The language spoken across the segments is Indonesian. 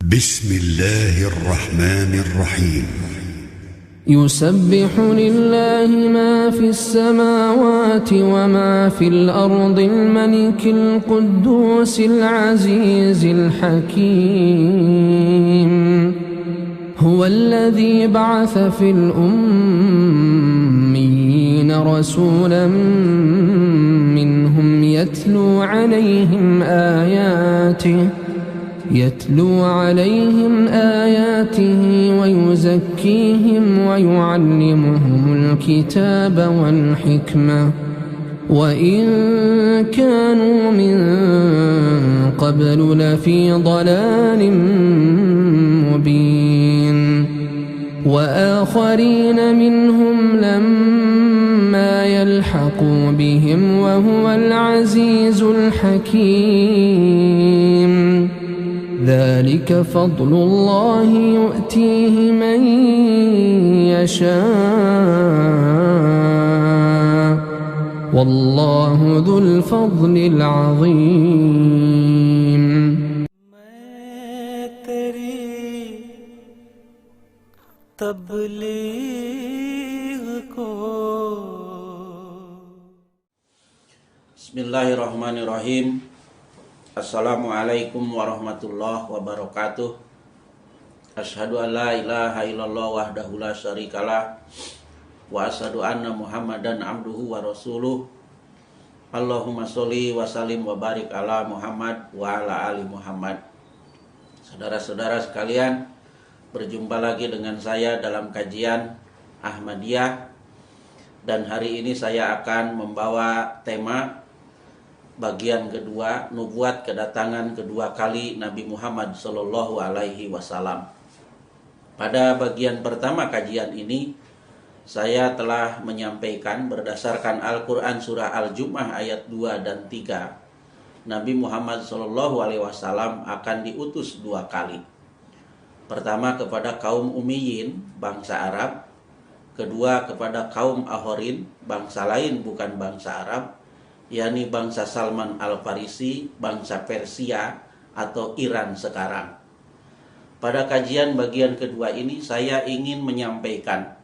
بسم الله الرحمن الرحيم يسبح لله ما في السماوات وما في الأرض الملك القدوس العزيز الحكيم هو الذي بعث في الأميين رسولا منهم يتلو عليهم آياته ويزكيهم ويعلمهم الكتاب والحكمة وإن كانوا من قبل لفي ضلال مبين وآخرين منهم لما يلحقوا بهم وهو العزيز الحكيم ذلك فضل الله يؤتيه من يشاء والله ذو الفضل العظيم. मैं तेरी तबलीग को Bismillahirrahmanirrahim. Assalamualaikum warahmatullahi wabarakatuh. Asyhadu an la ilaha illallah wahdahu la syarikalah wa asyhadu anna Muhammadan abduhu wa rasuluh. Allahumma sholli wa sallim wa barik ala Muhammad wa ala ali Muhammad. Saudara-saudara sekalian, berjumpa lagi dengan saya dalam kajian Ahmadiyah, dan hari ini saya akan membawa tema bagian kedua, nubuat kedatangan kedua kali Nabi Muhammad Sallallahu Alaihi Wasallam. Pada bagian pertama kajian ini, saya telah menyampaikan berdasarkan Al-Quran surah Al-Jum'ah ayat 2 dan 3, Nabi Muhammad Sallallahu Alaihi Wasallam akan diutus dua kali. Pertama kepada kaum Umayyin, bangsa Arab. Kedua kepada kaum Ahorin, bangsa lain bukan bangsa Arab, yakni bangsa Salman Al-Farisi, bangsa Persia atau Iran sekarang. Pada kajian bagian kedua ini saya ingin menyampaikan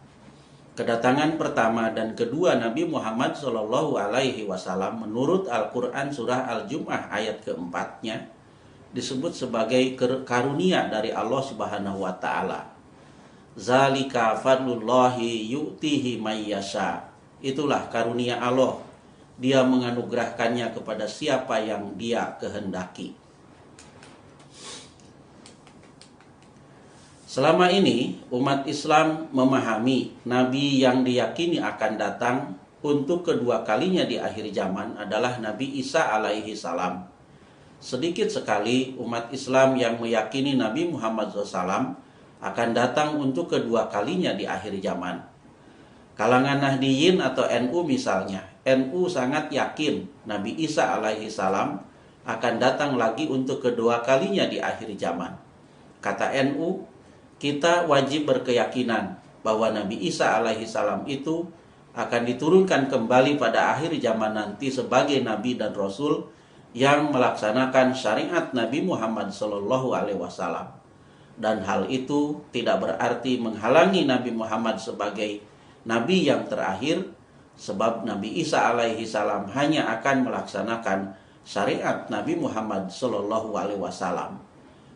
kedatangan pertama dan kedua Nabi Muhammad Shallallahu Alaihi Wasallam menurut Al-Quran surah Al-Jum'ah ayat keempatnya disebut sebagai karunia dari Allah Subhanahu Wa Taala. Zalika fadlullahi yu'tihi may yasha. Itulah karunia Allah. Dia menganugerahkannya kepada siapa yang dia kehendaki. Selama ini umat Islam memahami Nabi yang diyakini akan datang untuk kedua kalinya di akhir zaman adalah Nabi Isa alaihi salam. Sedikit sekali umat Islam yang meyakini Nabi Muhammad SAW akan datang untuk kedua kalinya di akhir zaman. Kalangan Nahdiyin atau NU misalnya, NU sangat yakin Nabi Isa alaihi salam akan datang lagi untuk kedua kalinya di akhir zaman. Kata NU, kita wajib berkeyakinan bahwa Nabi Isa alaihi salam itu akan diturunkan kembali pada akhir zaman nanti sebagai Nabi dan Rasul yang melaksanakan syariat Nabi Muhammad Sallallahu Alaihi Wasallam. Dan hal itu tidak berarti menghalangi Nabi Muhammad sebagai Nabi yang terakhir, sebab Nabi Isa alaihi salam hanya akan melaksanakan syariat Nabi Muhammad Sallallahu Alaihi Wasallam.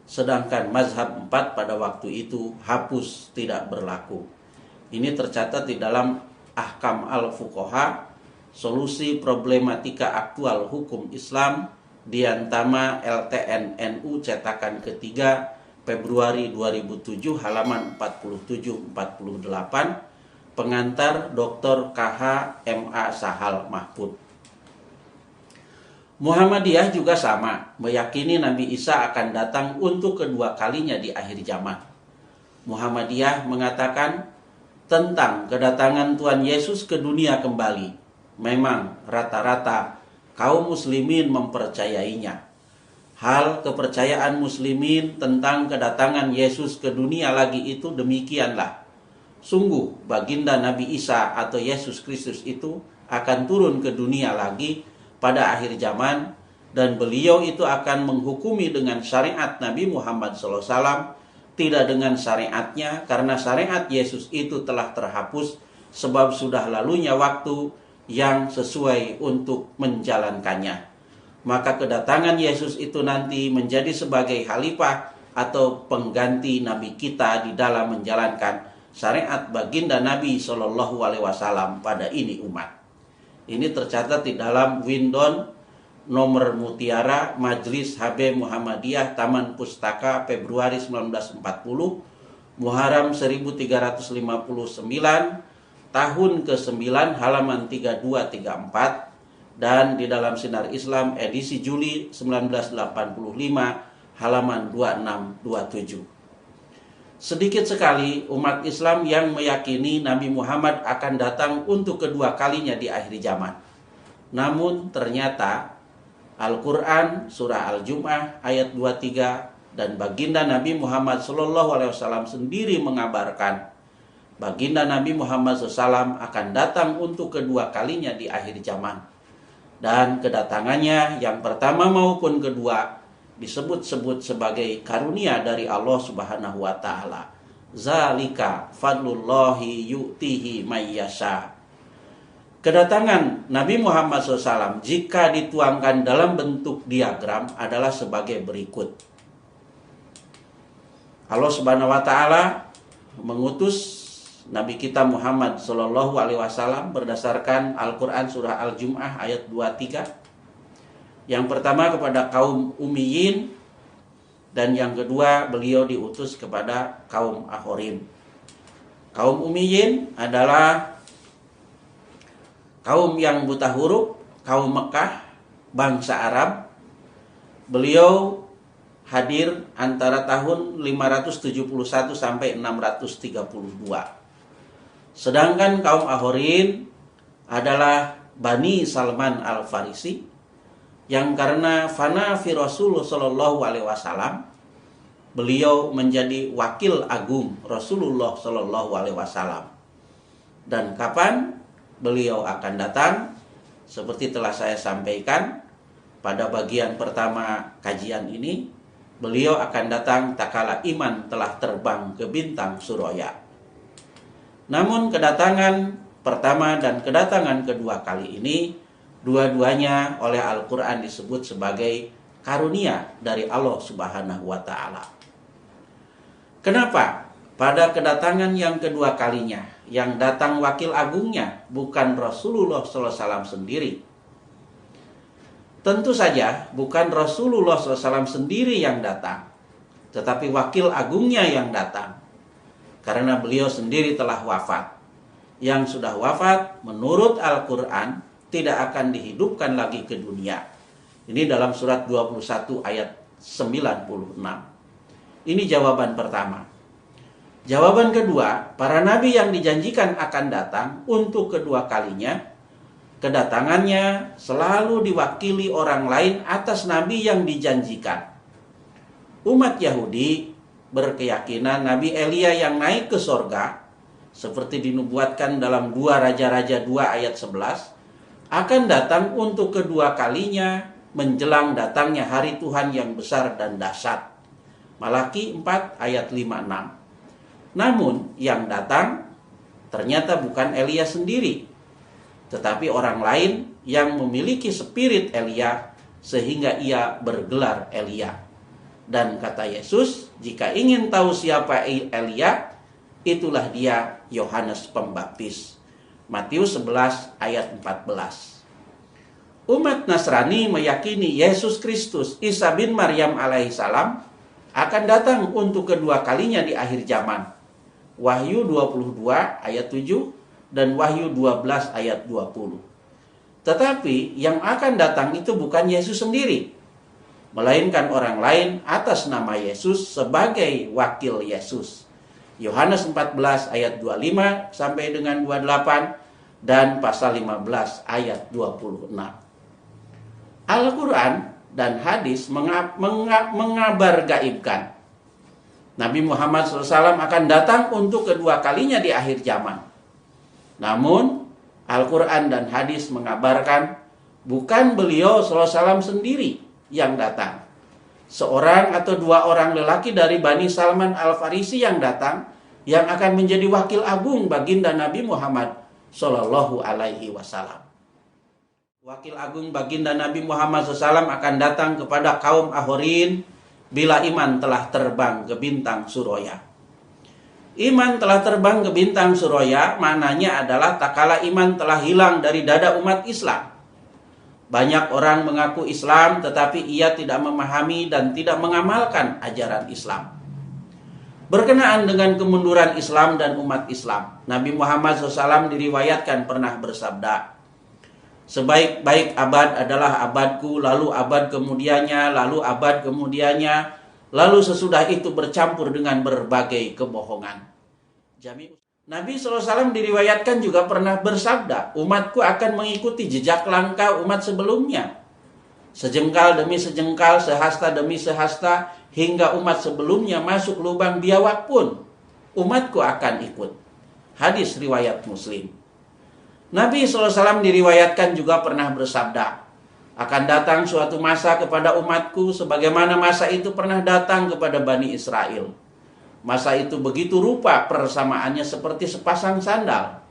Sedangkan mazhab 4 pada waktu itu hapus, tidak berlaku. Ini tercatat di dalam Ahkam al-Fuqaha, solusi problematika aktual hukum Islam, Diantama LTN NU cetakan ketiga Februari 2007 halaman 47-48. Pengantar Dr. KH MA Sahal Mahfud. Muhammadiyah juga sama, meyakini Nabi Isa akan datang untuk kedua kalinya di akhir zaman. Muhammadiyah mengatakan tentang kedatangan Tuhan Yesus ke dunia kembali. Memang rata-rata kaum muslimin mempercayainya. Hal kepercayaan muslimin tentang kedatangan Yesus ke dunia lagi itu demikianlah. Sungguh baginda Nabi Isa atau Yesus Kristus itu akan turun ke dunia lagi pada akhir zaman dan beliau itu akan menghukumi dengan syariat Nabi Muhammad SAW, tidak dengan syariatnya, karena syariat Yesus itu telah terhapus sebab sudah lalunya waktu yang sesuai untuk menjalankannya. Maka kedatangan Yesus itu nanti menjadi sebagai khalifah atau pengganti Nabi kita di dalam menjalankan syariat baginda Nabi SAW pada ini umat. Ini tercatat di dalam Windon nomor mutiara Majelis HB Muhammadiyah Taman Pustaka Februari 1940, Muharram 1359, tahun ke-9 halaman 3234, dan di dalam Sinar Islam edisi Juli 1985 halaman 2627. Sedikit sekali umat Islam yang meyakini Nabi Muhammad akan datang untuk kedua kalinya di akhir zaman. Namun ternyata Al-Quran surah Al-Jum'ah ayat 23 dan baginda Nabi Muhammad SAW sendiri mengabarkan baginda Nabi Muhammad SAW akan datang untuk kedua kalinya di akhir zaman. Dan kedatangannya yang pertama maupun kedua disebut-sebut sebagai karunia dari Allah Subhanahu wa taala. Zalika fadlullahi yu'tihi mayyasha. Kedatangan Nabi Muhammad SAW jika dituangkan dalam bentuk diagram adalah sebagai berikut. Allah Subhanahu wa taala mengutus Nabi kita Muhammad SAW berdasarkan Al-Quran surah Al-Jum'ah ayat 23. Yang pertama kepada kaum Ummiyin, dan yang kedua beliau diutus kepada kaum Akhorim. Kaum Ummiyin adalah kaum yang buta huruf, kaum Mekah, bangsa Arab. Beliau hadir antara tahun 571 sampai 632. Sedangkan kaum Akhorim adalah Bani Salman Al-Farisi, yang karena fana fi Rasulullah SAW, beliau menjadi wakil agung Rasulullah SAW. Dan kapan beliau akan datang? Seperti telah saya sampaikan pada bagian pertama kajian ini, beliau akan datang tak kala iman telah terbang ke bintang Suraya. Namun kedatangan pertama dan kedatangan kedua kali ini, dua-duanya oleh Al-Quran disebut sebagai karunia dari Allah Subhanahu wa ta'ala. Kenapa? Pada kedatangan yang kedua kalinya, yang datang wakil agungnya bukan Rasulullah SAW sendiri. Tentu saja bukan Rasulullah SAW sendiri yang datang, tetapi wakil agungnya yang datang. Karena beliau sendiri telah wafat. Yang sudah wafat menurut Al-Quran tidak akan dihidupkan lagi ke dunia. Ini dalam surat 21 ayat 96. Ini jawaban pertama. Jawaban kedua, para nabi yang dijanjikan akan datang untuk kedua kalinya, kedatangannya selalu diwakili orang lain atas nabi yang dijanjikan. Umat Yahudi berkeyakinan Nabi Elia yang naik ke sorga, seperti dinubuatkan dalam 2 Raja-Raja 2 ayat 11, akan datang untuk kedua kalinya menjelang datangnya hari Tuhan yang besar dan dahsyat. Malaki 4 ayat 5-6. Namun yang datang ternyata bukan Elia sendiri, tetapi orang lain yang memiliki spirit Elia sehingga ia bergelar Elia. Dan kata Yesus, jika ingin tahu siapa Elia, itulah dia Yohanes Pembaptis. Matius 11 ayat 14. Umat Nasrani meyakini Yesus Kristus, Isa bin Maryam alaihissalam, akan datang untuk kedua kalinya di akhir zaman. Wahyu 22 ayat 7 dan Wahyu 12 ayat 20. Tetapi yang akan datang itu bukan Yesus sendiri, melainkan orang lain atas nama Yesus sebagai wakil Yesus. Yohanes 14 ayat 25 sampai dengan 28 dan pasal 15 ayat 26. Al-Quran dan hadis mengabar gaibkan Nabi Muhammad SAW akan datang untuk kedua kalinya di akhir zaman. Namun Al-Quran dan hadis mengabarkan Bukan beliau SAW sendiri yang datang. Seorang atau dua orang lelaki dari Bani Salman Al-Farisi yang datang, yang akan menjadi wakil agung baginda Nabi Muhammad Sallallahu Alaihi Wasallam. Wakil agung baginda Nabi Muhammad SAW akan datang kepada kaum Ahorin bila iman telah terbang ke bintang Suroya. Iman telah terbang ke bintang Suroya maknanya adalah tak kala iman telah hilang dari dada umat Islam. Banyak orang mengaku Islam tetapi ia tidak memahami dan tidak mengamalkan ajaran Islam. Berkenaan dengan kemunduran Islam dan umat Islam, Nabi Muhammad SAW diriwayatkan pernah bersabda, sebaik-baik abad adalah abadku, lalu abad kemudiannya, lalu abad kemudiannya, lalu sesudah itu bercampur dengan berbagai kebohongan. Nabi SAW diriwayatkan juga pernah bersabda, umatku akan mengikuti jejak langkah umat sebelumnya. Sejengkal demi sejengkal, sehasta demi sehasta, hingga umat sebelumnya masuk lubang biawak pun, umatku akan ikut. Hadis riwayat Muslim. Nabi SAW diriwayatkan juga pernah bersabda, akan datang suatu masa kepada umatku sebagaimana masa itu pernah datang kepada Bani Israel. Masa itu begitu rupa persamaannya seperti sepasang sandal.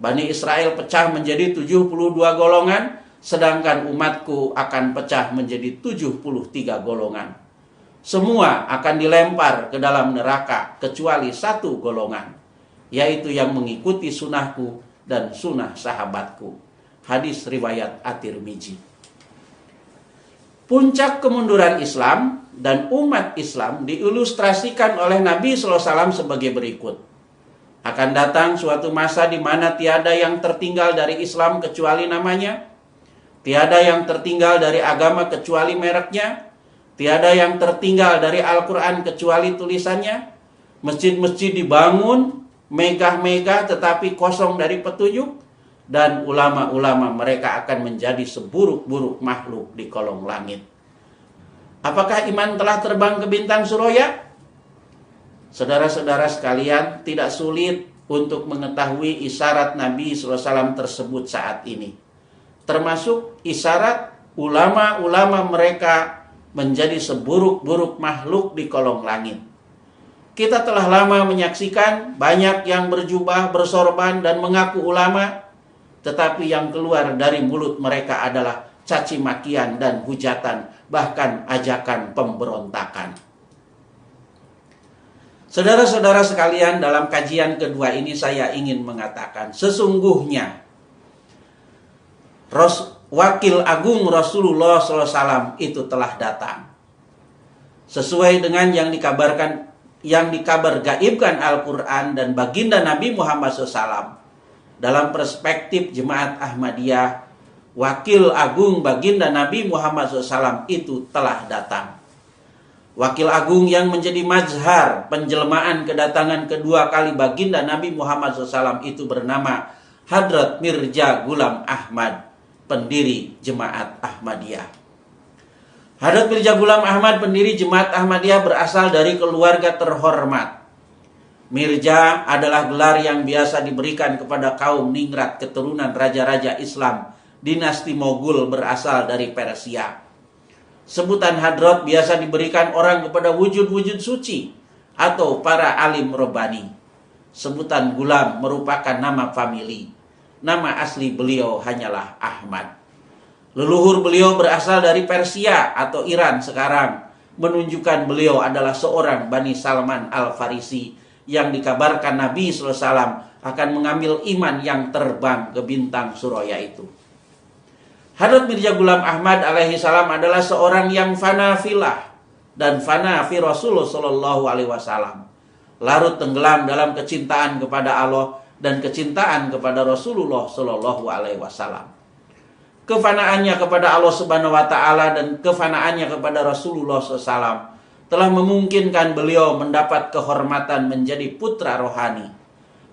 Bani Israel pecah menjadi 72 golongan, sedangkan umatku akan pecah menjadi 73 golongan. Semua akan dilempar ke dalam neraka kecuali satu golongan, yaitu yang mengikuti sunahku dan sunah sahabatku. Hadis riwayat At-Tirmidzi. Puncak kemunduran Islam dan umat Islam diilustrasikan oleh Nabi SAW sebagai berikut. Akan datang suatu masa di mana tiada yang tertinggal dari Islam kecuali namanya, tiada yang tertinggal dari agama kecuali mereknya, tiada yang tertinggal dari Al-Quran kecuali tulisannya, masjid-masjid dibangun, megah-megah tetapi kosong dari petunjuk, dan ulama-ulama mereka akan menjadi seburuk-buruk makhluk di kolong langit. Apakah iman telah terbang ke bintang Suroya? Saudara-saudara sekalian, tidak sulit untuk mengetahui isyarat Nabi SAW tersebut saat ini. Termasuk isyarat ulama-ulama mereka menjadi seburuk-buruk makhluk di kolong langit. Kita telah lama menyaksikan banyak yang berjubah, bersorban, dan mengaku ulama, tetapi yang keluar dari mulut mereka adalah caci makian dan hujatan, bahkan ajakan pemberontakan. Saudara-saudara sekalian, dalam kajian kedua ini saya ingin mengatakan, sesungguhnya wakil agung Rasulullah SAW itu telah datang. Sesuai dengan yang dikabar gaibkan Al-Quran dan baginda Nabi Muhammad SAW. Dalam perspektif Jemaat Ahmadiyah, wakil agung baginda Nabi Muhammad SAW itu telah datang. Wakil agung yang menjadi mazhar penjelmaan kedatangan kedua kali baginda Nabi Muhammad SAW itu bernama Hadrat Mirza Ghulam Ahmad, pendiri Jemaat Ahmadiyah. Hadrat Mirza Ghulam Ahmad, pendiri Jemaat Ahmadiyah, berasal dari keluarga terhormat. Mirza adalah gelar yang biasa diberikan kepada kaum ningrat keturunan raja-raja Islam dinasti Mogul berasal dari Persia. Sebutan Hadrat biasa diberikan orang kepada wujud-wujud suci atau para alim robbani. Sebutan Ghulam merupakan nama famili. Nama asli beliau hanyalah Ahmad. Leluhur beliau berasal dari Persia atau Iran sekarang, menunjukkan beliau adalah seorang Bani Salman Al-Farisi yang dikabarkan Nabi SAW akan mengambil iman yang terbang ke bintang Suroya itu. Hadrat Mirza Ghulam Ahmad alaihi salam adalah seorang yang fana filah dan fana fi Rasulullah SAW. Larut tenggelam dalam kecintaan kepada Allah dan kecintaan kepada Rasulullah SAW. Kefanaannya kepada Allah Subhanahu wa Ta'ala dan kefanaannya kepada Rasulullah SAW telah memungkinkan beliau mendapat kehormatan menjadi putra rohani,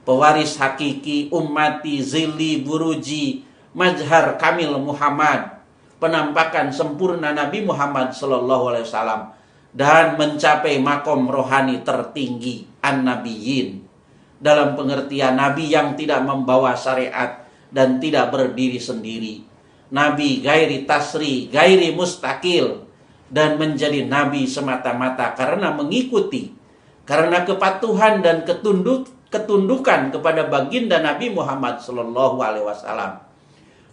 pewaris hakiki ummati zili buruji mazhar kamil Muhammad, penampakan sempurna Nabi Muhammad SAW, dan mencapai makom rohani tertinggi an-nabiyyin, dalam pengertian nabi yang tidak membawa syariat dan tidak berdiri sendiri, nabi gairi tasri, gairi mustakil, dan menjadi nabi semata-mata karena mengikuti, karena kepatuhan dan ketundukan kepada baginda Nabi Muhammad SAW.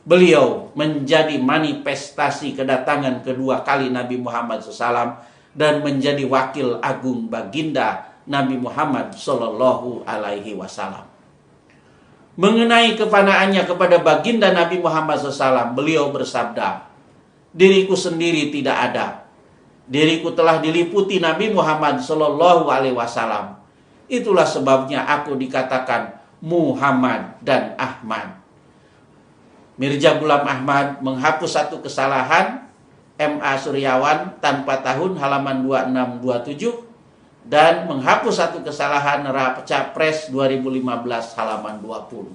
Beliau menjadi manifestasi kedatangan kedua kali Nabi Muhammad SAW dan menjadi wakil agung baginda Nabi Muhammad SAW. Mengenai kefanaannya kepada baginda Nabi Muhammad SAW, beliau bersabda, "Diriku sendiri tidak ada. Diriku telah diliputi Nabi Muhammad SAW. Itulah sebabnya aku dikatakan Muhammad dan Ahmad." Mirza Ghulam Ahmad menghapus satu kesalahan MA Suryawan tanpa tahun halaman 2627 dan menghapus satu kesalahan Capres 2015 halaman 20.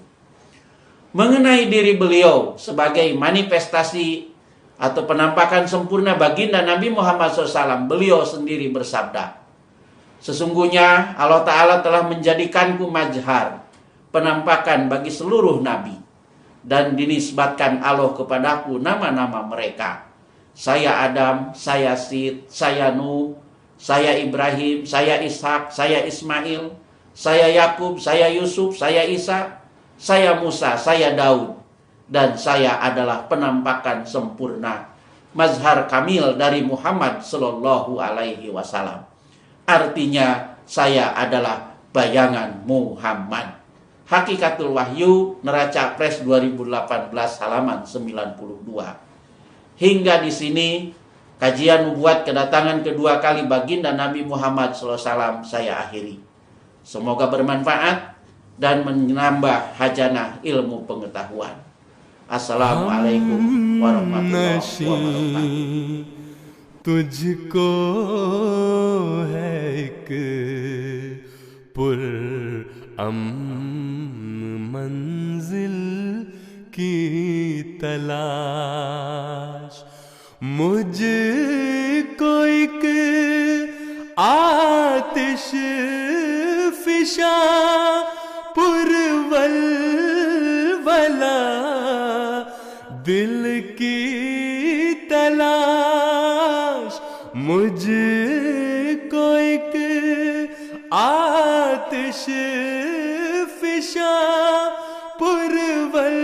Mengenai diri beliau sebagai manifestasi atau penampakan sempurna baginda Nabi Muhammad SAW, beliau sendiri bersabda, "Sesungguhnya Allah Ta'ala telah menjadikanku majhar, penampakan bagi seluruh nabi, dan dinisbatkan Allah kepadaku nama-nama mereka. Saya Adam, saya Sid, saya Nuh, saya Ibrahim, saya Ishak, saya Ismail, saya Yakub, saya Yusuf, saya Isa, saya Musa, saya Daud, dan saya adalah penampakan sempurna, mazhar kamil dari Muhammad Sallallahu Alaihi Wasallam." Artinya, saya adalah bayangan Muhammad. Hakikatul Wahyu, Neraca Pres 2018 halaman 92. Hingga di sini kajian nubuat kedatangan kedua kali baginda Nabi Muhammad SAW saya akhiri. Semoga bermanfaat dan menambah hajanah ilmu pengetahuan. Assalamualaikum warahmatullahi wabarakatuh. तुझको है एक मंजिल की तलाश, मुझको एक आतिश फिशा पुरवलवला दिल की तलाश, मुझको एक आतिश फिशा पुरवलवला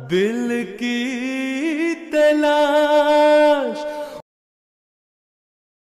दिल की